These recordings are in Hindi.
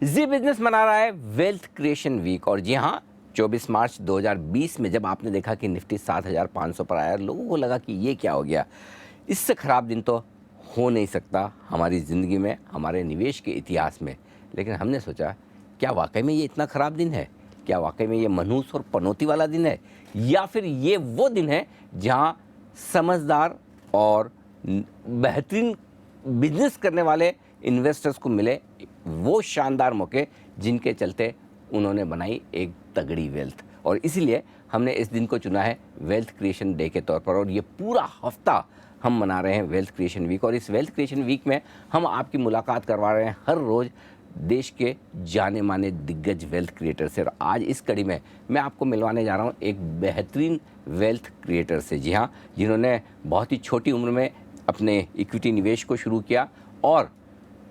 जी बिजनेस मना रहा है वेल्थ क्रिएशन वीक। और जी हाँ, 24 मार्च 2020 में जब आपने देखा कि निफ्टी 7,500 पर आया, लोगों को लगा कि ये क्या हो गया, इससे ख़राब दिन तो हो नहीं सकता हमारी ज़िंदगी में, हमारे निवेश के इतिहास में। लेकिन हमने सोचा, क्या वाकई में ये इतना ख़राब दिन है? क्या वाकई में ये मनहूस और पनौती वाला दिन है, या फिर ये वो दिन है जहाँ समझदार और बेहतरीन बिजनेस करने वाले इन्वेस्टर्स को मिले वो शानदार मौके जिनके चलते उन्होंने बनाई एक तगड़ी वेल्थ। और इसीलिए हमने इस दिन को चुना है वेल्थ क्रिएशन डे के तौर पर। और ये पूरा हफ्ता हम मना रहे हैं वेल्थ क्रिएशन वीक। और इस वेल्थ क्रिएशन वीक में हम आपकी मुलाकात करवा रहे हैं हर रोज़ देश के जाने माने दिग्गज वेल्थ क्रिएटर से। और आज इस कड़ी में मैं आपको मिलवाने जा रहा हूँ एक बेहतरीन वेल्थ क्रिएटर से। जी हाँ, जिन्होंने बहुत ही छोटी उम्र में अपने इक्विटी निवेश को शुरू किया और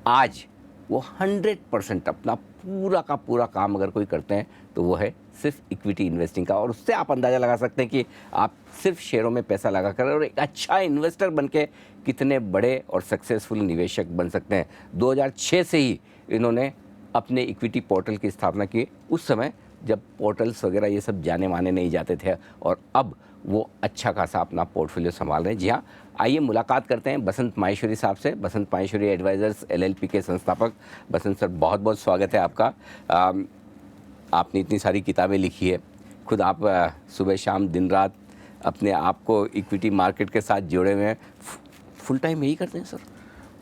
आज वो 100% अपना पूरा का पूरा काम अगर कोई करते हैं तो वो है सिर्फ इक्विटी इन्वेस्टिंग का। और उससे आप अंदाज़ा लगा सकते हैं कि आप सिर्फ शेयरों में पैसा लगा कर और एक अच्छा इन्वेस्टर बन के कितने बड़े और सक्सेसफुल निवेशक बन सकते हैं। 2006 से ही इन्होंने अपने इक्विटी पोर्टल की स्थापना की, उस समय जब पोर्टल्स वगैरह ये सब जाने माने नहीं जाते थे, और अब वो अच्छा खासा अपना पोर्टफोलियो संभाल रहे हैं। जी हाँ, आइए मुलाकात करते हैं बसंत माहेश्वरी साहब से। बसंत माहेश्वरी एडवाइजर्स LLP के संस्थापक। बसंत सर, बहुत बहुत स्वागत है आपका। आपने इतनी सारी किताबें लिखी है, खुद आप सुबह शाम दिन रात अपने आप को इक्विटी मार्केट के साथ जोड़े हुए हैं। फुल टाइम यही करते हैं सर?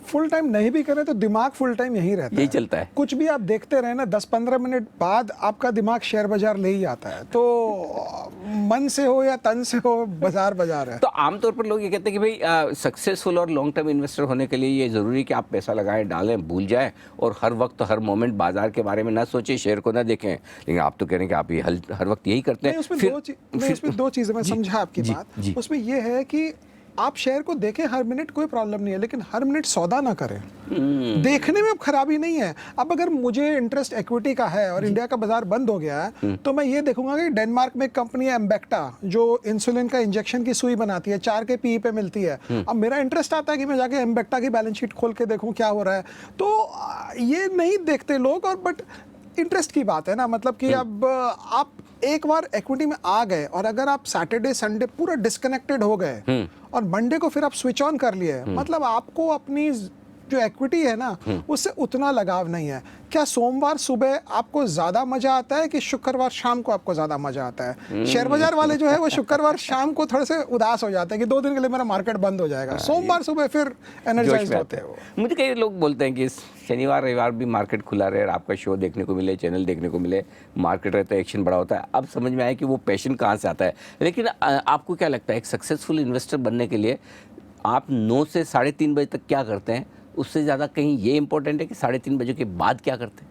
फुल टाइम नहीं भी करें तो दिमाग फुल टाइम यही रहता है, यही चलता है। कुछ भी आप देखते रहे ना, 10-15 मिनट बाद आपका दिमाग शेयर बाजार ले ही आता है। तो मन से हो या तन से हो, बाजार बाजार है। तो आमतौर पर लोग ये कहते हैं कि भाई सक्सेसफुल और लॉन्ग टर्म इन्वेस्टर होने के लिए ये ज़रूरी है कि आप पैसा लगाएं, डालें, भूल जाएं और हर वक्त हर मोमेंट बाजार के बारे में ना सोचें, शेयर को ना देखें। लेकिन आप तो कह रहे हैं कि आप ये हर वक्त यही करते हैं। उसमें दो चीज़ें मैं समझा आपकी बात। उसमें ये है कि आप शेयर को देखें हर मिनट, कोई प्रॉब्लम नहीं है, लेकिन हर मिनट सौदा ना करें। देखने में अब खराबी नहीं है। अब अगर मुझे इंटरेस्ट इक्विटी का है और इंडिया का बाजार बंद हो गया है, तो मैं ये देखूंगा कि डेनमार्क में एक कंपनी है एम्बेक्टा, जो इंसुलिन का इंजेक्शन की सुई बनाती है, 4 के PE पे मिलती है। अब मेरा इंटरेस्ट आता है कि मैं जाके एम्बेक्टा की बैलेंस शीट खोल के देखूं क्या हो रहा है। तो ये नहीं देखते लोग, और बट इंटरेस्ट की बात है ना, मतलब कि अब आप एक बार इक्विटी में आ गए और अगर आप सैटरडे संडे पूरा डिस्कनेक्टेड हो गए और मंडे को फिर आप स्विच ऑन कर लिए, मतलब आपको अपनी जो इक्विटी है ना उससे उतना लगाव नहीं है। क्या सोमवार सुबह आपको ज्यादा मजा आता है कि शुक्रवार शाम को आपको ज्यादा मजा आता है? शेयर बाजार वाले जो है वो शुक्रवार शाम को थोड़े से उदास हो जाते हैं कि 2 दिन के लिए मेरा मार्केट बंद हो जाएगा। सोमवार सुबह फिर एनर्जाइज होते हैं वो। मुझे कई लोग बोलते हैं कि शनिवार रविवार भी मार्केट खुला रहे और आपका शो देखने को मिले, चैनल देखने को मिले, मार्केट रहता है, एक्शन बड़ा होता है। अब समझ में आया कि वो पैशन कहाँ से आता है। लेकिन आपको क्या लगता है एक सक्सेसफुल इन्वेस्टर बनने के लिए आप 9 से 3:30 बजे तक क्या करते हैं? उससे ज़्यादा कहीं ये इंपॉर्टेंट है कि 3:30 बजे के बाद क्या करते हैं?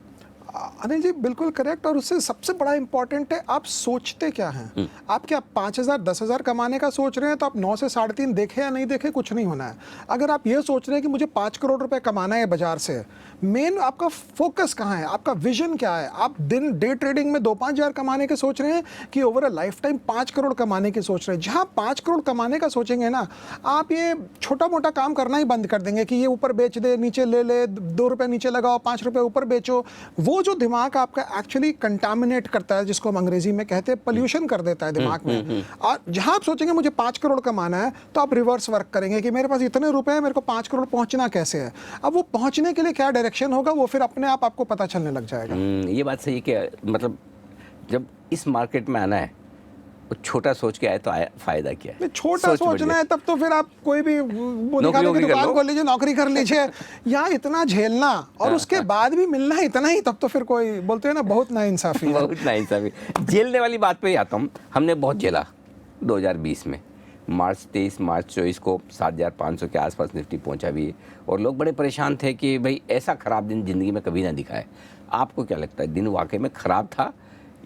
अनिल जी बिल्कुल करेक्ट। और उससे सबसे बड़ा इंपॉर्टेंट है आप सोचते क्या हैं। आप क्या 5,000 10,000 कमाने का सोच रहे हैं तो आप 9 से 3:30 देखें या नहीं देखें कुछ नहीं होना है। अगर आप ये सोच रहे हैं कि मुझे 5 करोड़ रुपए कमाना है बाजार से, मेन आपका फोकस कहाँ है, आपका विजन क्या है? आप दिन डे ट्रेडिंग में 2-5 हज़ार कमाने के सोच रहे हैं कि over a life time 5 crore कमाने की सोच रहे हैं? जहाँ 5 करोड़ कमाने का सोचेंगे ना, आप ये छोटा मोटा काम करना ही बंद कर देंगे कि ये ऊपर बेच दे, नीचे ले ले, 2 रुपए नीचे लगाओ, 5 रुपए ऊपर बेचो। वो जो दिमाग आपका एक्चुअली कंटामिनेट करता है, जिसको हम अंग्रेजी में कहते हैं पोल्यूशन कर देता है दिमाग में। और जहां आप सोचेंगे मुझे 5 करोड़ कमाना है, तो आप रिवर्स वर्क करेंगे कि मेरे पास इतने रुपए हैं, मेरे को 5 करोड़ पहुंचना कैसे है। अब वो पहुंचने के लिए क्या डायरेक्शन होगा वो फिर अपने आप आपको पता चलने लग जाएगा। ये बात सही है कि मतलब जब इस मार्केट में आना है छोटा सोच के आए तो फायदा क्या है? छोटा सोचना है तब तो फिर आप कोई भी दुकान खोल लीजिए, नौकरी कर लीजिए। यहाँ इतना झेलना और उसके बाद भी मिलना इतना ही, तब तो फिर कोई बोलते हैं ना बहुत नाइंसाफी। बहुत नाइंसाफी। झेलने वाली बात पे ही आता हूँ। हमने बहुत झेला 2020 में। मार्च 24 को 7,500 के आसपास निफ्टी पहुंचा भी, और लोग बड़े परेशान थे कि भाई ऐसा ख़राब दिन ज़िंदगी में कभी ना दिखा है। आपको क्या लगता है दिन वाकई में ख़राब था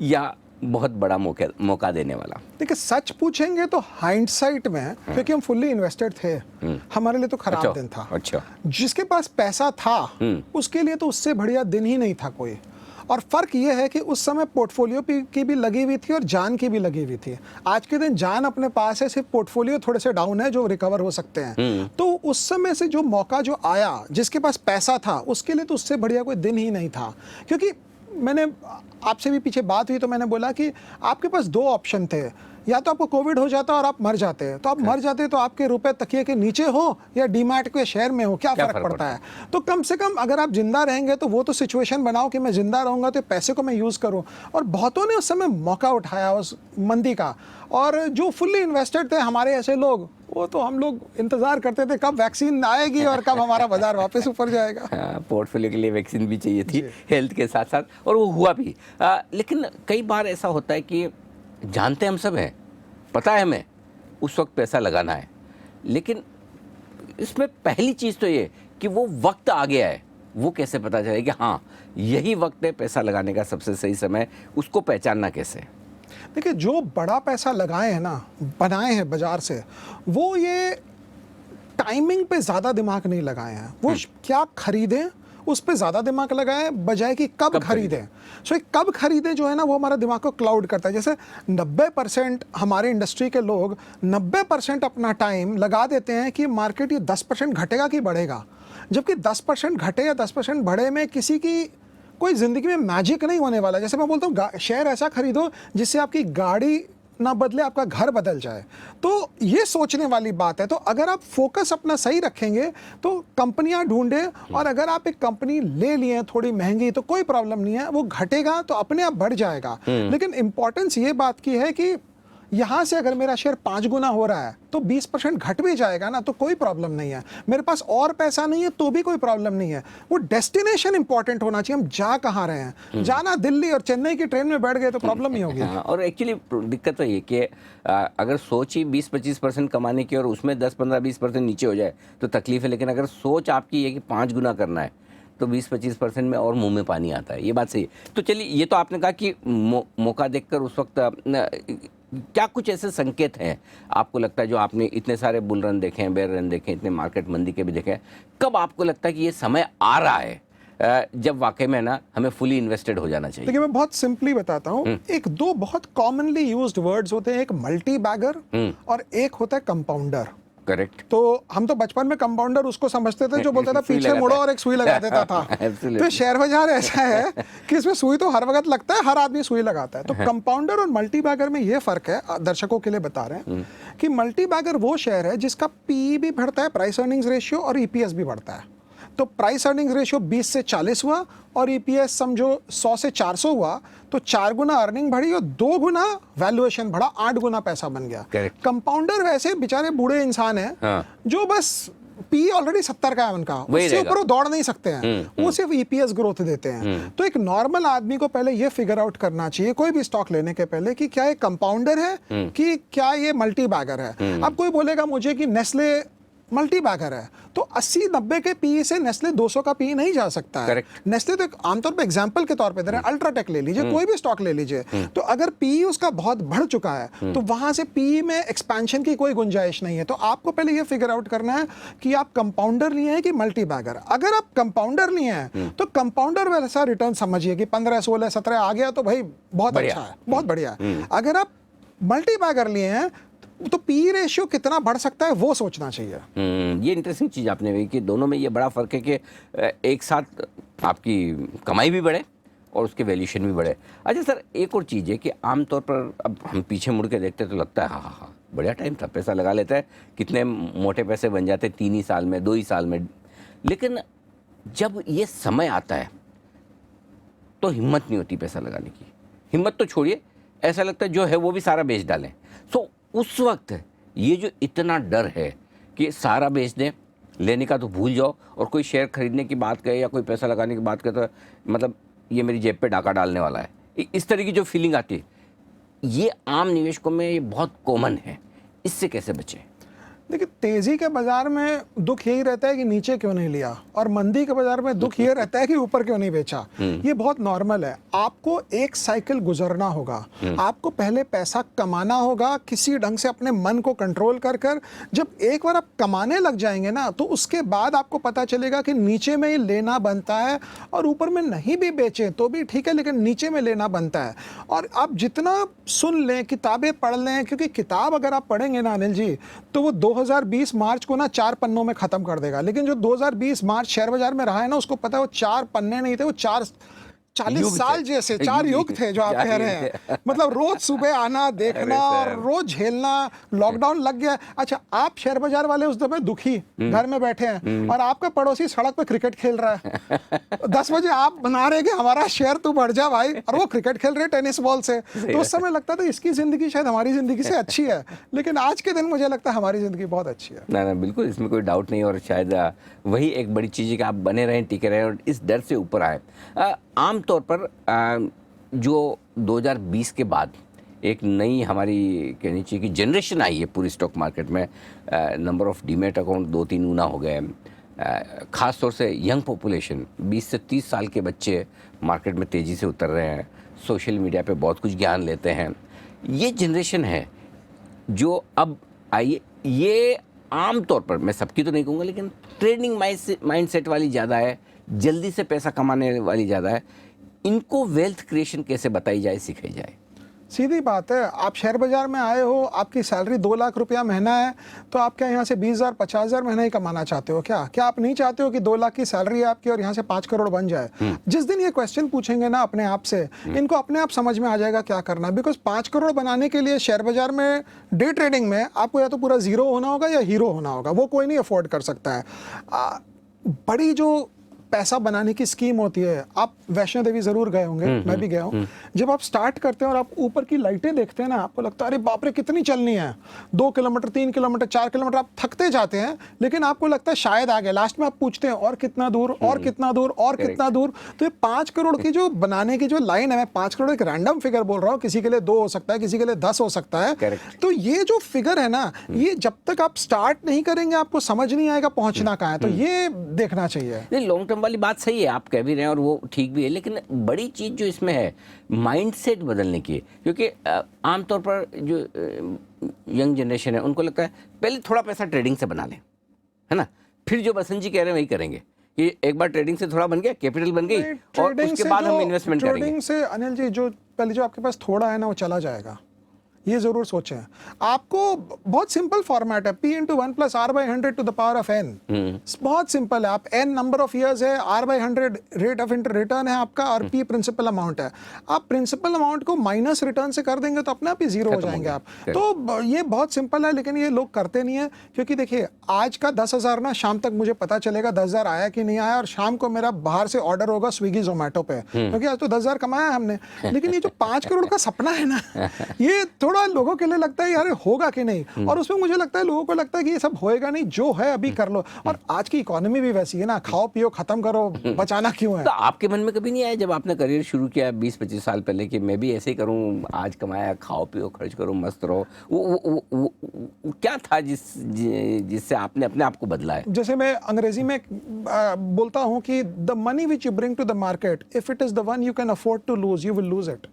या बहुत बड़ा मौका देने वाला? देखिए सच पूछेंगे तो हाइंडसाइट में, क्योंकि हम फुल्ली इन्वेस्टेड थे, हमारे लिए तो खराब दिन था। अच्छा। जिसके पास पैसा था उसके लिए तो उससे बढ़िया दिन ही नहीं था कोई। और फ़र्क ये है कि उस समय पोर्टफोलियो की भी लगी हुई थी और जान की भी लगी हुई थी। आज के दिन जान अपने पास है, सिर्फ पोर्टफोलियो थोड़े से डाउन है जो रिकवर हो सकते हैं। तो उस समय से जो मौका जो आया, जिसके पास पैसा था उसके लिए तो उससे बढ़िया कोई दिन ही नहीं था। क्योंकि मैंने आपसे भी पीछे बात हुई तो मैंने बोला कि आपके पास दो ऑप्शन थे, या तो आपको कोविड हो जाता और आप मर जाते, तो आप मर जाते तो आपके रुपए तकिए के नीचे हो या डीमैट के शेयर में हो, क्या फर्क पड़ता है। तो कम से कम अगर आप जिंदा रहेंगे तो वो तो सिचुएशन बनाओ कि मैं जिंदा रहूंगा तो पैसे को मैं यूज करूं। और बहुतों ने उस समय मौका उठाया उस मंदी का, और जो फुल्ली इन्वेस्टेड थे हमारे ऐसे लोग, वो तो हम लोग इंतजार करते थे कब वैक्सीन आएगी और कब हमारा बाजार वापस ऊपर जाएगा। पोर्टफोलियो के लिए वैक्सीन भी चाहिए थी हेल्थ के साथ साथ, और वो हुआ भी। लेकिन कई बार ऐसा होता है कि जानते हम सब हैं, पता है हमें उस वक्त पैसा लगाना है, लेकिन इसमें पहली चीज़ तो ये कि वो वक्त आ गया है, वो कैसे पता चले कि हाँ यही वक्त है पैसा लगाने का सबसे सही समय, उसको पहचानना कैसे? देखिए, जो बड़ा पैसा लगाए हैं ना, बनाए हैं बाजार से, वो ये टाइमिंग पे ज़्यादा दिमाग नहीं लगाए हैं। वो क्या खरीदें उस पे ज़्यादा दिमाग लगाएं बजाय कि कब खरीदें। सो कब खरीदें जो है ना, वो हमारा दिमाग को क्लाउड करता है। जैसे 90% हमारे इंडस्ट्री के लोग 90% अपना टाइम लगा देते हैं कि मार्केट ये 10% घटेगा कि बढ़ेगा, जबकि 10% घटे या 10% बढ़े में किसी की कोई ज़िंदगी में मैजिक नहीं होने वाला। जैसे मैं बोलता हूँ, शेयर ऐसा खरीदो जिससे आपकी गाड़ी ना बदले, आपका घर बदल जाए। तो ये सोचने वाली बात है। तो अगर आप फोकस अपना सही रखेंगे तो कंपनियां ढूंढे, और अगर आप एक कंपनी ले लिए थोड़ी महंगी तो कोई प्रॉब्लम नहीं है, वो घटेगा तो अपने आप बढ़ जाएगा। लेकिन इंपॉर्टेंस ये बात की है कि यहाँ से अगर मेरा शेयर 5 गुना हो रहा है तो 20% घट भी जाएगा ना, तो कोई प्रॉब्लम नहीं है। मेरे पास और पैसा नहीं है तो भी कोई प्रॉब्लम नहीं है। वो डेस्टिनेशन इंपॉर्टेंट होना चाहिए, हम जा कहाँ रहे हैं। जाना दिल्ली और चेन्नई की ट्रेन में बैठ गए तो प्रॉब्लम ही होगी। और एक्चुअली दिक्कत तो ये कि अगर सोच ही 20-25% कमाने की और उसमें 10-15-20% नीचे हो जाए तो तकलीफ है, लेकिन अगर सोच आपकी है कि 5 गुना करना है तो 20-25% में और मुंह में पानी आता है। ये बात सही है। तो चलिए, ये तो आपने कहा कि मौका देखकर उस वक्त क्या कुछ ऐसे संकेत हैं आपको लगता है, जो आपने इतने सारे बुल रन देखे हैं, बेयर रन देखे हैं, इतने मार्केट मंदी के भी देखे हैं, कब आपको लगता है कि ये समय आ रहा है जब वाकई में ना हमें फुली इन्वेस्टेड हो जाना चाहिए? देखिए, मैं बहुत सिंपली बताता हूँ। एक दो बहुत कॉमनली यूज्ड वर्ड्स होते हैं, एक मल्टी बैगर और एक होता है कंपाउंडर। करेक्ट। तो हम तो बचपन में कंपाउंडर उसको समझते थे जो बोलता था पीछे मुड़ो और एक सुई लगा देता था। तो शेयर बाजार ऐसा है कि इसमें सुई तो हर वक्त लगता है, हर आदमी सुई लगाता है। तो कंपाउंडर और मल्टी बैगर में ये फर्क है, दर्शकों के लिए बता रहे हैं कि मल्टी बैगर वो शेयर है जिसका पी भी बढ़ता है, प्राइस अर्निंग्स रेशियो, और ईपीएस भी बढ़ता है। तो प्राइस अर्निंग्स रेशियो 20 से 40 हुआ और ईपीएस समझो 100 से 400 हुआ, तो 4 गुना अर्निंग बढ़ी और 2 गुना वैल्यूएशन बढ़ा, 8 गुना पैसा बन गया। कंपाउंडर वैसे बेचारे बूढ़े इंसान हैं, हाँ, जो बस पी ऑलरेडी 70 का है उनका, उससे ऊपर वो दौड़ नहीं सकते हैं, वो सिर्फ ईपीएस ग्रोथ देते हैं। तो एक नॉर्मल आदमी को पहले ये फिगर आउट करना चाहिए कोई भी स्टॉक लेने के पहले कि क्या ये कंपाउंडर है कि क्या ये मल्टी बैगर है। अब कोई बोलेगा मुझे कि नेस्ले मल्टी बैगर है, तो 80-90 के पी से नेस्ले 200 का पी नहीं जा सकता है। नेस्ले तो आमतौर पे एग्जांपल के तौर पे दे रहे हैं, अल्ट्राटेक ले लीजिए, कोई भी स्टॉक ले लीजिए। तो अगर पी उसका बहुत बढ़ चुका है तो वहां से पी में एक्सपेंशन की कोई गुंजाइश नहीं है। तो आपको पहले ये फिगर आउट करना है कि आप कंपाउंडर लिए हैं कि मल्टी बैगर। अगर आप कंपाउंडर लिए हैं तो कंपाउंडर वैसा रिटर्न समझिए कि 15, 16, 17 आ गया तो भाई बहुत अच्छा है, बहुत बढ़िया है। अगर आप मल्टी बैगर लिए हैं तो पी रेशियो कितना बढ़ सकता है वो सोचना चाहिए। ये इंटरेस्टिंग चीज़ आपने कही कि दोनों में ये बड़ा फ़र्क है कि एक साथ आपकी कमाई भी बढ़े और उसके वैल्यूशन भी बढ़े। अच्छा सर, एक और चीज़ है कि आमतौर पर अब हम पीछे मुड़ के देखते तो लगता है हाँ हाँ हाँ बढ़िया टाइम था, पैसा लगा लेता है, कितने मोटे पैसे बन जाते 3 ही साल में, 2 ही साल में। लेकिन जब ये समय आता है तो हिम्मत नहीं होती पैसा लगाने की। हिम्मत तो छोड़िए, ऐसा लगता है जो है वो भी सारा बेच डालें। सो उस वक्त ये जो इतना डर है कि सारा बेच दें, लेने का तो भूल जाओ, और कोई शेयर खरीदने की बात कहे या कोई पैसा लगाने की बात करे तो मतलब ये मेरी जेब पे डाका डालने वाला है, इस तरह की जो फीलिंग आती है, ये आम निवेशकों में ये बहुत कॉमन है। इससे कैसे बचें? देखिए, तेजी के बाजार में दुख यही रहता है कि नीचे क्यों नहीं लिया, और मंदी के बाजार में दुख ये रहता है कि ऊपर क्यों नहीं बेचा। ये बहुत नॉर्मल है। आपको एक साइकिल गुजरना होगा, आपको पहले पैसा कमाना होगा किसी ढंग से अपने मन को कंट्रोल कर कर। जब एक बार आप कमाने लग जाएंगे ना, तो उसके बाद आपको पता चलेगा कि नीचे में ही लेना बनता है, और ऊपर में नहीं भी बेचे तो भी ठीक है, लेकिन नीचे में लेना बनता है। और आप जितना सुन लें, किताबें पढ़ लें, क्योंकि किताब अगर आप पढ़ेंगे ना अनिल जी, तो वो 2020 मार्च को ना 4 पन्नों में खत्म कर देगा। लेकिन जो 2020 मार्च शेयर बाजार में रहा है ना, उसको पता है वो 4 पन्ने नहीं थे, वो 40 साल जैसे 4 युग थे जो आप कह रहे हैं। मतलब रोज सुबह आना, देखना और रोज झेलना। लॉकडाउन लग गया। अच्छा, आप शेयर बाजार वाले उस दफे दुखी घर में बैठे हैं, और आपका पड़ोसी सड़क पे क्रिकेट खेल रहा है। 10 बजे आप बना रहे कि हमारा शेयर तू बढ़ जा भाई, और वो क्रिकेट खेल रहे टेनिस बॉल से। तो उस समय लगता था इसकी जिंदगी शायद हमारी जिंदगी से अच्छी है, लेकिन आज के दिन मुझे लगता है हमारी जिंदगी बहुत अच्छी है। ना बिल्कुल, इसमें कोई डाउट नहीं। और शायद वही एक बड़ी चीज़ है कि आप बने रहें, टिके रहें और इस डर से ऊपर आए। आमतौर पर जो 2020 के बाद एक नई हमारी कहनी चाहिए कि जनरेशन आई है पूरी स्टॉक मार्केट में। नंबर ऑफ डीमेट अकाउंट 2-3 गुना हो गए। ख़ास तौर से यंग पॉपुलेशन 20 से 30 साल के बच्चे मार्केट में तेज़ी से उतर रहे हैं, सोशल मीडिया पे बहुत कुछ ज्ञान लेते हैं। ये जनरेशन है जो अब आई, ये आम तौर पर, मैं सबकी तो नहीं कहूँगा, लेकिन ट्रेडिंग माइंडसेट वाली ज़्यादा है, जल्दी से पैसा कमाने वाली ज़्यादा है। इनको वेल्थ क्रिएशन कैसे बताई जाए, सिखाई जाए? सीधी बात है, आप शेयर बाजार में आए हो, आपकी सैलरी 2 लाख रुपया महीना है, तो आप क्या यहाँ से 20,000 50,000 महीना ही कमाना चाहते हो? क्या आप नहीं चाहते हो कि 2 लाख की सैलरी है आपकी और यहाँ से 5 करोड़ बन जाए? जिस दिन ये क्वेश्चन पूछेंगे ना अपने आप से, इनको अपने आप समझ में आ जाएगा क्या करना। बिकॉज 5 करोड़ बनाने के लिए शेयर बाजार में, डे ट्रेडिंग में आपको या तो पूरा जीरो होना होगा या हीरो होना होगा, वो कोई नहीं अफोर्ड कर सकता है। बड़ी जो पैसा बनाने की स्कीम होती है, आप वैष्णो देवी जरूर गए होंगे, मैं भी गया हूँ। जब आप स्टार्ट करते हैं और आप ऊपर की लाइटें देखते हैं ना, आपको लगता है अरे बाप रे कितनी चलनी है, 2 किलोमीटर 3 किलोमीटर 4 किलोमीटर, आप थकते जाते हैं, लेकिन आपको लगता है शायद आ गया। लास्ट में आप पूछते हैं और कितना दूर, और कितना दूर, और कितना दूर। तो ये 5 करोड़ की जो बनाने की जो लाइन है, मैं 5 करोड़ एक रैंडम फिगर बोल रहा हूँ, किसी के लिए 2 हो सकता है, किसी के लिए 10 हो सकता है। तो ये जो फिगर है ना, ये जब तक आप स्टार्ट नहीं करेंगे आपको समझ नहीं आएगा पहुंचना कहाँ है। तो ये देखना चाहिए। लॉन्ग टर्म वाली बात सही है, आप कह भी रहे हैं और वो ठीक भी है, लेकिन बड़ी चीज़ जो इसमें है माइंडसेट बदलने की। क्योंकि आमतौर पर जो यंग जनरेशन है उनको लगता है पहले थोड़ा पैसा ट्रेडिंग से बना लें, है ना, फिर जो बसंत जी कह रहे हैं वही करेंगे कि एक बार ट्रेडिंग से थोड़ा बन गया, कैपिटल बन गई, और उसके बाद हम इन्वेस्टमेंट करेंगे। ट्रेडिंग से अनिल जी, जो पहले जो आपके पास थोड़ा है ना, वो चला जाएगा, ये जरूर सोचें। आपको बहुत सिंपल फॉर्मेट है, P × 1 + R/100 to the power of n। बहुत सिंपल है। आप n नंबर ऑफ इयर्स है, R/100 रेट ऑफ रिटर्न है आपका, और P प्रिंसिपल अमाउंट है। आप प्रिंसिपल अमाउंट को माइनस रिटर्न से कर देंगे तो अपने आप ही जीरो हो जाएंगे आप। तो ये बहुत सिंपल है, लेकिन ये लोग करते नहीं है। क्योंकि देखिए, आज का 10,000 ना, शाम तक मुझे पता चलेगा 10,000 आया कि नहीं आया, और शाम को मेरा बाहर से ऑर्डर होगा स्विगी जोमेटो पे, क्योंकि आज तो 10,000 कमाया हमने। लेकिन ये जो 5 करोड़ का सपना है ना, ये थोड़ा लोगों के लिए लगता है यार होगा कि नहीं, और उसमें मुझे लगता है लोगों को लगता है कि ये सब होएगा नहीं, जो है अभी कर लो। और आज की इकोनॉमी भी वैसी है ना, खाओ पियो खत्म करो, बचाना क्यों है। तो आपके मन में कभी नहीं आया जब आपने करियर शुरू किया 20-25 साल पहले कि मैं भी ऐसे ही करूं, आज कमाया, खाओ पियो खर्च करो, मस्त रहो? वो क्या था जिससे आपने अपने आप को बदला है? जैसे मैं अंग्रेजी में बोलता हूं कि the money which you bring to the market, if it is the one you can afford to lose, you will lose it.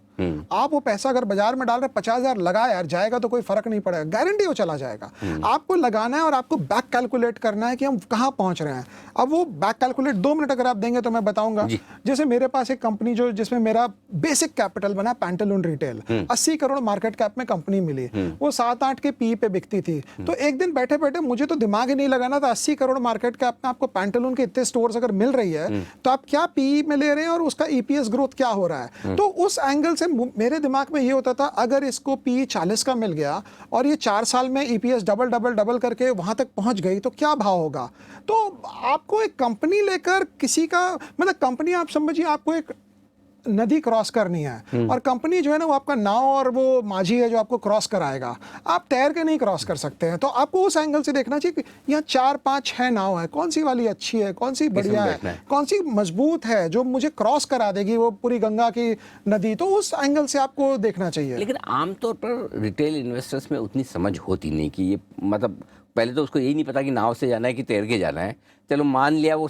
आप वो पैसा अगर बाजार में डाल रहे 50,000 लगा यार, जाएगा तो कोई फर्क नहीं पड़ेगा, गारंटी वो चला जाएगा। आपको लगाना है और आपको बैक कैलकुलेट करना है कि हम कहां पहुंच रहे हैं। अब वो बैक कैलकुलेट 2 मिनट अगर आप देंगे तो मैं बताऊंगा। जैसे मेरे पास एक कंपनी जो जिसमें मेरा बेसिक कैपिटल बना, pantaloon retail, 80 crore market cap में कंपनी मिली, वो 7-8 के पी पे बिकती थी। तो एक दिन बैठे बैठे मुझे तो दिमाग ही नहीं लगाना था, 80 करोड़ मार्केट कैप में आपको पैंटालून के इतने स्टोर्स अगर मिल रही है तो आप क्या पी में ले रहे हैं और उसका ईपीएस ग्रोथ क्या हो रहा है। तो उस एंगल से मेरे दिमाग में ये होता था, अगर इसको पी 40 का मिल गया और ये 4 साल में ईपीएस डबल करके वहां तक पहुंच गई तो क्या भाव होगा। तो आपको एक कंपनी लेकर किसी का, मतलब कंपनी आप समझिए, आपको एक नदी क्रॉस करनी है और कंपनी जो है ना वो आपका नाव और वो माझी है जो आपको क्रॉस कराएगा, आप तैर के नहीं क्रॉस कर सकते हैं। तो आपको उस एंगल से देखना चाहिए कि यहाँ 4, 5, 6 नाव है, कौन सी वाली अच्छी है, कौन सी बढ़िया है, कौन सी मजबूत है जो मुझे क्रॉस करा देगी वो पूरी गंगा की नदी। तो उस एंगल से आपको देखना चाहिए। लेकिन आमतौर पर रिटेल इन्वेस्टर्स में उतनी समझ होती नहीं कि ये मतलब पहले तो उसको यही नहीं पता कि नाव से जाना है कि तैर के जाना है। चलो मान लिया वो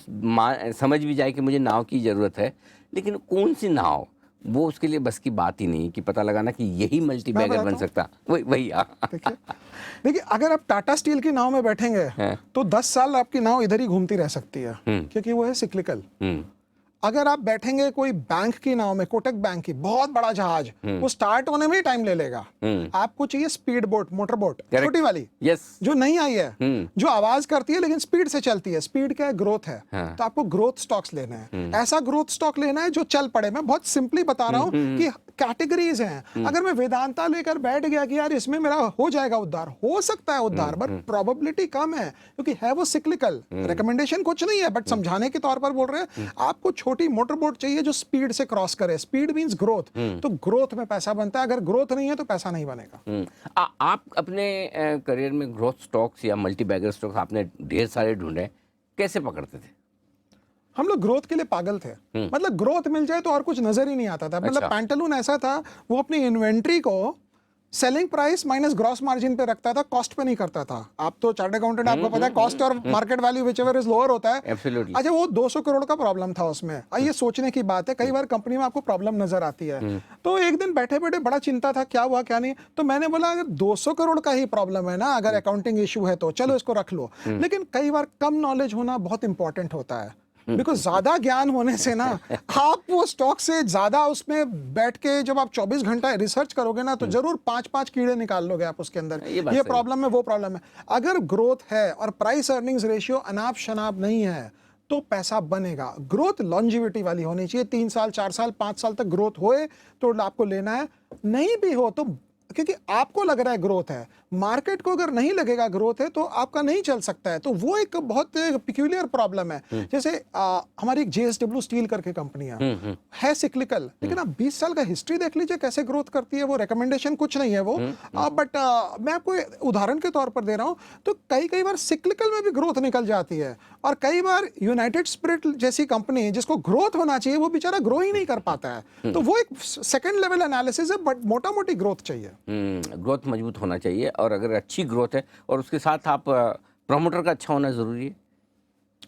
समझ भी जाए कि मुझे नाव की ज़रूरत है, लेकिन कौन सी नाव, वो उसके लिए बस की बात ही नहीं कि पता लगाना कि यही मल्टी बैगर बन सकता। वही देखिए अगर आप टाटा स्टील की नाव में बैठेंगे तो 10 साल आपकी नाव इधर ही घूमती रह सकती है क्योंकि वो है सिक्लिकल। अगर आप बैठेंगे कोई बैंक की नाव में, कोटक बैंक की, बहुत बड़ा जहाज, वो स्टार्ट होने में ही टाइम ले लेगा। आपको चाहिए स्पीड बोट, मोटर बोट, छोटी वाली, जो नहीं आई है, जो आवाज करती है लेकिन स्पीड से चलती है। स्पीड क्या है? ग्रोथ है। तो आपको ग्रोथ स्टॉक्स लेना है, ऐसा ग्रोथ स्टॉक लेना है जो चल पड़े। मैं बहुत सिंपली बता रहा हूँ कि कैटेगरीज हैं। अगर मैं वेदांता लेकर बैठ गया कि यार इसमें मेरा हो जाएगा उद्धार, हो सकता है उद्धार, बट प्रोबेबिलिटी कम है क्योंकि है वो सिक्लिकल। रिकमेंडेशन कुछ नहीं है, बट समझाने के तौर पर बोल रहे हैं। आपको छोटी मोटर बोट चाहिए जो स्पीड से क्रॉस करे। स्पीड मींस ग्रोथ, तो ग्रोथ में पैसा बनता है। अगर ग्रोथ नहीं है तो पैसा नहीं बनेगा। आप अपने करियर में ग्रोथ स्टॉक्स या मल्टी बैगर स्टॉक्स आपने ढेर सारे ढूंढे, कैसे पकड़ते थे? हम लोग ग्रोथ के लिए पागल थे। मतलब ग्रोथ मिल जाए तो और कुछ नजर ही नहीं आता था। मतलब पैंटालून ऐसा था, वो अपनी इन्वेंट्री को selling price minus gross margin पे रखता था, कॉस्ट पे नहीं करता था। आप तो चार्टर्ड अकाउंटेंट, आपको पता है कॉस्ट और market value whichever is lower होता है। Absolutely. अच्छा, वो 200 करोड़ का प्रॉब्लम था उसमें। ये सोचने की बात है, कई बार कंपनी में आपको प्रॉब्लम नजर आती है। तो एक दिन बैठे बैठे बड़ा चिंता था, क्या हुआ क्या नहीं। तो मैंने बोला अगर 200 करोड़ का ही प्रॉब्लम है ना, अगर अकाउंटिंग इशू है तो चलो इसको रख लो। लेकिन कई बार कम नॉलेज होना बहुत इंपॉर्टेंट होता है, बिकॉज ज्यादा ज्ञान होने से ना आप वो स्टॉक से ज्यादा उसमें बैठ के जब आप 24 घंटा रिसर्च करोगे ना तो जरूर 5-5 कीड़े निकाल लोगे आप उसके अंदर। ये प्रॉब्लम है, वो प्रॉब्लम है। अगर ग्रोथ है और प्राइस अर्निंग्स रेशियो अनाप शनाप नहीं है तो पैसा बनेगा। ग्रोथ लॉन्जिविटी वाली होनी चाहिए। 3 साल, 4 साल, 5 साल तक ग्रोथ होए तो आपको लेना है, नहीं भी हो तो क्योंकि आपको लग रहा है ग्रोथ है, मार्केट को अगर नहीं लगेगा ग्रोथ है तो आपका नहीं चल सकता है। तो वो एक बहुत पिक्यूलियर प्रॉब्लम है। जैसे हमारी एक JSW स्टील करके कंपनी है सिक्लिकल, लेकिन आप 20 साल का हिस्ट्री देख लीजिए कैसे ग्रोथ करती है। वो रिकमेंडेशन कुछ नहीं है वो, बट मैं आपको उदाहरण के तौर पर दे रहा हूँ। तो कई बार सिक्लिकल में भी ग्रोथ निकल जाती है, और कई बार यूनाइटेड स्पिरिट जैसी कंपनी जिसको ग्रोथ होना चाहिए वो बेचारा ग्रो ही नहीं कर पाता है। तो वो एक सेकेंड लेवल एनालिसिस है, बट मोटा मोटी ग्रोथ चाहिए। ग्रोथ मजबूत होना चाहिए, और अगर अच्छी ग्रोथ है और उसके साथ आप प्रमोटर का अच्छा होना जरूरी है।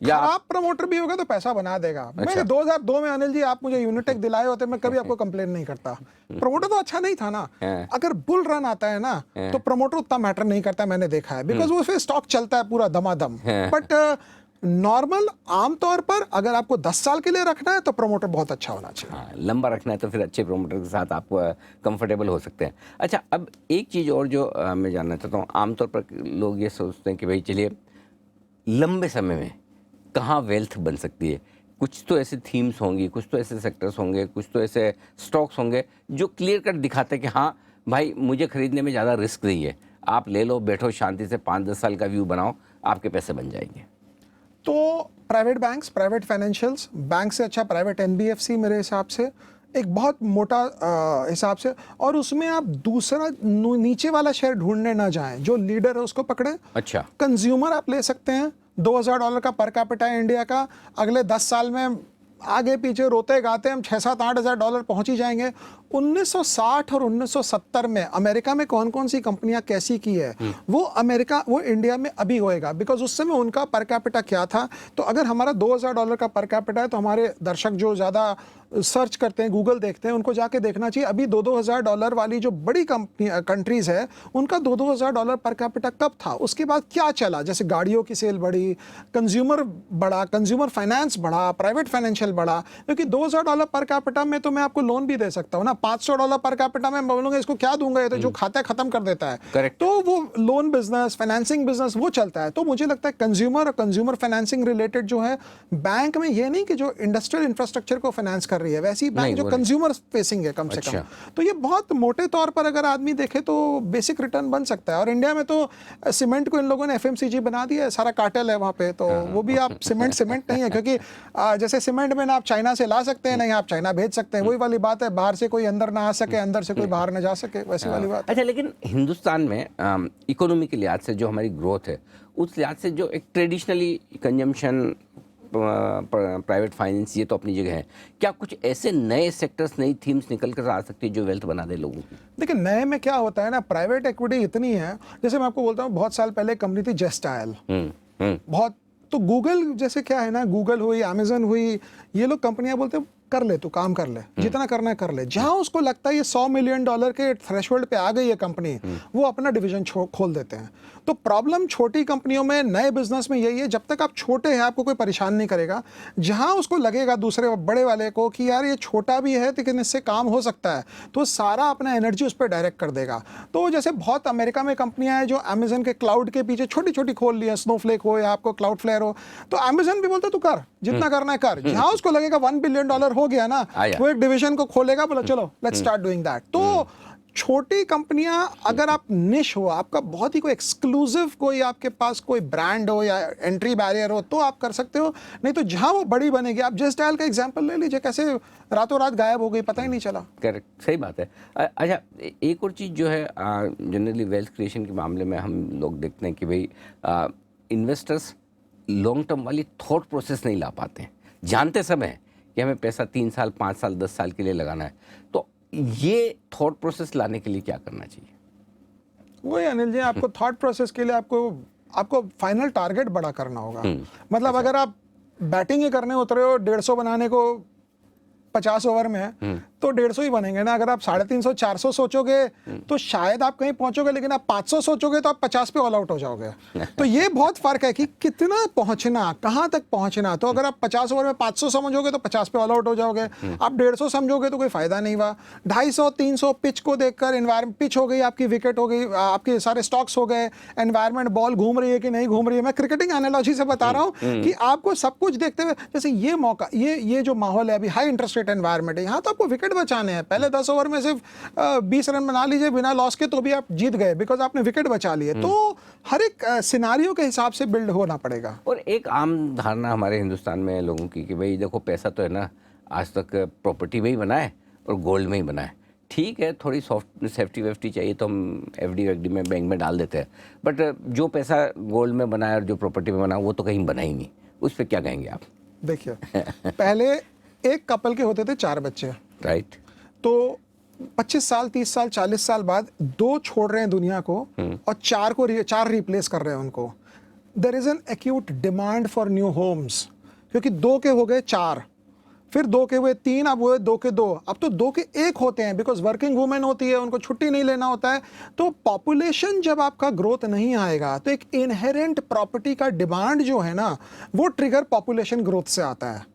या आप प्रमोटर भी होगा तो पैसा बना देगा। अच्छा। मैं 2002 में अनिल जी आप मुझे यूनिटेक दिलाए होते, मैं कभी आपको कंप्लेन नहीं करता। प्रमोटर तो अच्छा नहीं था ना। अगर बुल रन आता है ना तो प्रमोटर उतना मैटर नहीं करता, मैंने देखा है, बिकॉज वो फिर स्टॉक चलता है पूरा दमादम। बट नॉर्मल आमतौर पर अगर आपको 10 साल के लिए रखना है तो प्रमोटर बहुत अच्छा होना चाहिए। हाँ, लंबा रखना है तो फिर अच्छे प्रमोटर के साथ आप कंफर्टेबल हो सकते हैं। अच्छा, अब एक चीज़ और जो मैं जानना चाहता हूँ, आमतौर पर लोग ये सोचते हैं कि भाई चलिए लंबे समय में कहाँ वेल्थ बन सकती है। कुछ तो ऐसे थीम्स होंगी, कुछ तो ऐसे सेक्टर्स होंगे, कुछ तो ऐसे स्टॉक्स होंगे जो क्लियर कट दिखाते हैं कि हाँ भाई मुझे खरीदने में ज़्यादा रिस्क नहीं है, आप ले लो, बैठो शांति से 5-10 साल का व्यू बनाओ, आपके पैसे बन जाएंगे। तो private banks, private financials, bank से अच्छा प्राइवेट NBFC मेरे हिसाब से एक बहुत मोटा हिसाब से, और उसमें आप दूसरा नीचे वाला शेयर ढूंढने ना जाएं, जो लीडर है उसको पकड़ें। अच्छा, कंज्यूमर आप ले सकते हैं, $2000 का पर कैपिटा है इंडिया का, अगले 10 साल में आगे पीछे रोते गाते हम $6-7-8 पहुंच ही जाएंगे। 1960 और 1970 में अमेरिका में कौन कौन सी कंपनियां कैसी की है वो इंडिया में अभी होएगा, बिकॉज उस समय उनका पर कैपिटा क्या था। तो अगर हमारा $2000 का पर कैपिटा है तो हमारे दर्शक जो ज़्यादा सर्च करते हैं, गूगल देखते हैं, उनको जाके देखना चाहिए अभी $2-2000 वाली जो बड़ी कंट्रीज है उनका $2-2000 पर कैपिटा कब था, उसके बाद क्या चला। जैसे गाड़ियों की सेल बढ़ी, कंज्यूमर बढ़ा, कंज्यूमर फाइनेंस बढ़ा, प्राइवेट फाइनेंशियल बढ़ा, क्योंकि $2000 पर कैपिटा में तो मैं आपको लोन भी दे सकता हूँ ना, $500 पर कैपिटा में बोलूंगा इसको क्या दूंगा, ये तो जो खाता है खत्म कर देता है। Correct. तो वो लोन बिजनेस, फाइनेंसिंग बिजनेस वो चलता है। तो मुझे लगता है कंज्यूमर और कंज्यूमर फाइनेंसिंग रिलेटेड जो है बैंक में, ये नहीं कि जो इंडस्ट्रियल इंफ्रास्ट्रक्चर को फाइनेंस कर रही है, वैसी बैंक जो कंज्यूमर फेसिंग है कम से कम। तो ये बहुत मोटे तौर पर अगर आदमी देखे तो बेसिक रिटर्न बन सकता है। और इंडिया में तो सीमेंट को इन लोगों ने FMCG बना दिया है, सारा कार्टेल है वहाँ पे। तो वो भी आप सीमेंट नहीं है, क्योंकि जैसे सीमेंट में ना आप चाइना से ला सकते हैं, नहीं आप चाइना भेज सकते हैं। वही वाली बात है, बाहर से कोई अंदर ना आ सके, अंदर से कोई बाहर ना जा सके, वैसी वाली बात। अच्छा, लेकिन हिंदुस्तान में इकोनॉमी के लिहाज से जो हमारी ग्रोथ है, उस लिहाज से जो एक ट्रेडिशनली कंजम्पशन, प्राइवेट फाइनेंस, ये तो अपनी जगह है। क्या कुछ ऐसे नए सेक्टर्स, नई थीम्स निकल कर आ सकती है जो वेल्थ बना दे लोगों की? देखिए नए में क्या होता है ना, प्राइवेट इक्विटी इतनी है, जैसे मैं आपको बोलता हूँ बहुत साल पहले कंपनी थी जेस्टाइल, बहुत, तो गूगल जैसे क्या है ना, गूगल हुई, अमेजन हुई, ये लोग कंपनियां बोलते हैं कर ले, तू काम कर ले, जितना करना है कर ले। जहां उसको लगता है ये $100 मिलियन के थ्रेशोल्ड पे आ गई है कंपनी, वो अपना डिवीजन खोल देते हैं। तो प्रॉब्लम छोटी कंपनियों में, नए बिजनेस में यही है, जब तक आप छोटे हैं आपको कोई परेशान नहीं करेगा। जहां उसको लगेगा दूसरे बड़े वाले को कि यार ये छोटा भी है लेकिन इससे काम हो सकता है, तो सारा अपना एनर्जी उस पर डायरेक्ट कर देगा। तो जैसे बहुत अमेरिका में कंपनियां हैं जो अमेजन के क्लाउड के पीछे छोटी छोटी खोल ली है, स्नोफ्लेक हो या आपको क्लाउड फ्लेयर हो, तो अमेजन भी बोलता तू कर, जितना करना है कर। जहां उसको लगेगा $1 बिलियन हो गया ना, वो एक डिवीजन को खोलेगा, बोला चलो लेट्स स्टार्ट डूइंग दैट। तो छोटी कंपनियां, अगर आप निश हो, आपका बहुत ही कोई एक्सक्लूसिव, कोई आपके पास कोई ब्रांड हो या एंट्री बैरियर हो, तो आप कर सकते हो। नहीं तो जहां वो बड़ी बनेगी, आप जेस्टाइल का एग्जांपल ले लीजिए, कैसे रातों रात गायब हो गई, पता ही नहीं चला। करेक्ट, सही बात है। अच्छा, एक और चीज़ जो है, जनरली वेल्थ क्रिएशन के मामले में हम लोग देखते हैं कि भाई इन्वेस्टर्स लॉन्ग टर्म वाली थॉट प्रोसेस नहीं ला पाते हैं। जानते सब हैं कि हमें पैसा 3 साल, 5 साल, 10 साल के लिए लगाना है, तो ये थॉट प्रोसेस लाने के लिए क्या करना चाहिए? वही अनिल जी, आपको थॉट प्रोसेस के लिए आपको फाइनल टारगेट बड़ा करना होगा। मतलब अगर आप बैटिंग ही करने उतरे हो 150 बनाने को 50 ओवर में, तो 150 ही बनेंगे ना। अगर आप 350, 400 सोचोगे तो शायद आप कहीं पहुंचोगे, लेकिन आप 500 सोचोगे तो आप 50 पे ऑल आउट हो जाओगे। तो ये बहुत फर्क है कि कितना पहुंचना, कहां तक पहुंचना। तो अगर आप 50 ओवर में 500 समझोगे तो 50 पे ऑल आउट हो जाओगे। आप 150 समझोगे तो कोई फायदा नहीं हुआ। 250, 300 पिच को देखकर, एनवायरमेंट पिच हो गई, आपकी विकेट हो गई, आपके सारे स्टॉक्स हो गए, एनवायरमेंट बॉल घूम रही है कि नहीं घूम रही है। मैं क्रिकेटिंग एनालॉजी से बता रहा हूँ कि आपको सब कुछ देखते हुए, जैसे ये मौका, ये जो माहौल है अभी, हाई इंटरेस्ट रेट एनवायरमेंट है, यहाँ तो आपको विकेट बचाने हैं। पहले 10 ओवर में सिर्फ 20 रन बना लीजिए बिना लॉस के, तो भी आप जीत गए, बिकॉज आपने विकेट बचा लिए। तो हर एक सिनारियो के हिसाब से बिल्ड होना पड़ेगा। और एक आम धारणा हमारे हिंदुस्तान में लोगों की कि भाई देखो, पैसा तो है ना, आज तक प्रॉपर्टी में ही बना है और गोल्ड में ही बना है। ठीक है, थोड़ी सॉफ्ट सेफ्टी वेफ्टी चाहिए तो हम FD में, बैंक में डाल देते हैं, बट जो पैसा गोल्ड में बना है और जो प्रॉपर्टी में बना है, वो तो कहीं बना ही नहीं। उस पर क्या कहेंगे आप? देखिए पहले एक कपल के होते थे 4 बच्चे, राइट। तो 25 साल, 30 साल, 40 साल बाद 2 छोड़ रहे हैं दुनिया को और 4 रिप्लेस कर रहे हैं उनको। There is an acute demand for new homes, क्योंकि 2 के हो गए 4, फिर 2 के हुए 3, अब हुए 2 के 2, अब तो 2 के 1 होते हैं, बिकॉज वर्किंग वुमेन होती है, उनको छुट्टी नहीं लेना होता है। तो पॉपुलेशन जब आपका ग्रोथ नहीं आएगा, तो एक इनहेरेंट प्रॉपर्टी का डिमांड जो है ना, वो ट्रिगर पॉपुलेशन ग्रोथ से आता है।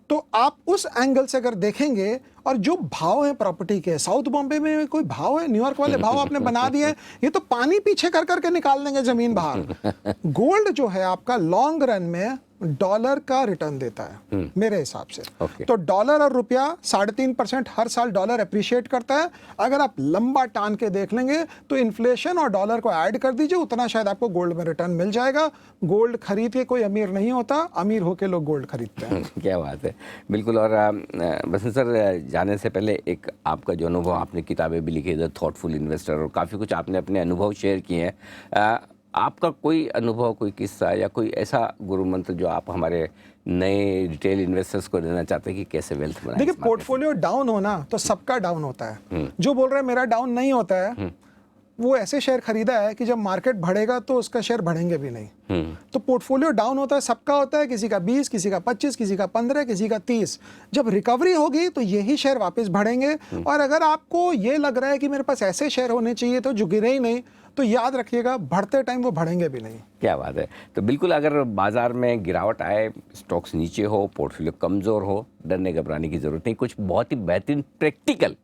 तो आप उस एंगल से अगर देखेंगे, और जो भाव है प्रॉपर्टी के, साउथ बॉम्बे में कोई भाव है, न्यूयॉर्क वाले भाव आपने बना दिए, ये तो पानी पीछे कर करके निकाल देंगे जमीन बाहर। गोल्ड जो है आपका लॉन्ग रन में डॉलर का रिटर्न देता है मेरे हिसाब से। तो डॉलर और रुपया 3.5% हर साल डॉलर अप्रिशिएट करता है। अगर आप लंबा टान के देख लेंगे तो इन्फ्लेशन और डॉलर को ऐड कर दीजिए, उतना शायद आपको गोल्ड में रिटर्न मिल जाएगा। गोल्ड खरीद के कोई अमीर नहीं होता, अमीर होके लोग गोल्ड खरीदते हैं। क्या बात है, बिल्कुल। और बसंत सर, जाने से पहले एक आपका जो अनुभव, आपने किताबें भी लिखी, द थॉटफुल इन्वेस्टर, और काफ़ी कुछ आपने अपने अनुभव शेयर किए हैं। आपका कोई अनुभव, कोई किस्सा या कोई ऐसा गुरु मंत्र जो आप हमारे नए रिटेल इन्वेस्टर्स को देना चाहते हैं कि कैसे वेल्थ बनाएं? देखिए, पोर्टफोलियो डाउन होना तो सबका डाउन होता है। जो बोल रहा है मेरा डाउन नहीं होता है, वो ऐसे शेयर खरीदा है कि जब मार्केट बढ़ेगा तो उसका शेयर बढ़ेंगे भी नहीं। तो पोर्टफोलियो डाउन होता है, सबका होता है, किसी का 20, किसी का 25, किसी का 15, किसी का 30। जब रिकवरी होगी तो यही शेयर वापस बढ़ेंगे। और अगर आपको ये लग रहा है कि मेरे पास ऐसे शेयर होने चाहिए तो जो गिरे ही नहीं, तो याद रखिएगा बढ़ते टाइम वो बढ़ेंगे भी नहीं। क्या बात है। तो बिल्कुल, अगर बाजार में गिरावट आए, स्टॉक्स नीचे हो, पोर्टफोलियो कमज़ोर हो, डरने घबराने की ज़रूरत नहीं। कुछ बहुत ही बेहतरीन प्रैक्टिकल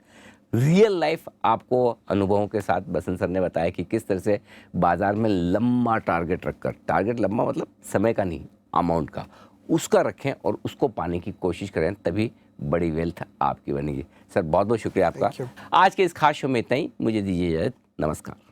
रियल लाइफ आपको अनुभवों के साथ बसंत सर ने बताया कि किस तरह से बाजार में लंबा टारगेट रखकर, टारगेट लंबा मतलब समय का नहीं, अमाउंट का, उसका रखें और उसको पाने की कोशिश करें, तभी बड़ी वेल्थ आपकी बनेगी। सर बहुत बहुत शुक्रिया आपका। आज के इस खास शो में इतना ही, मुझे दीजिए इजाजत, नमस्कार।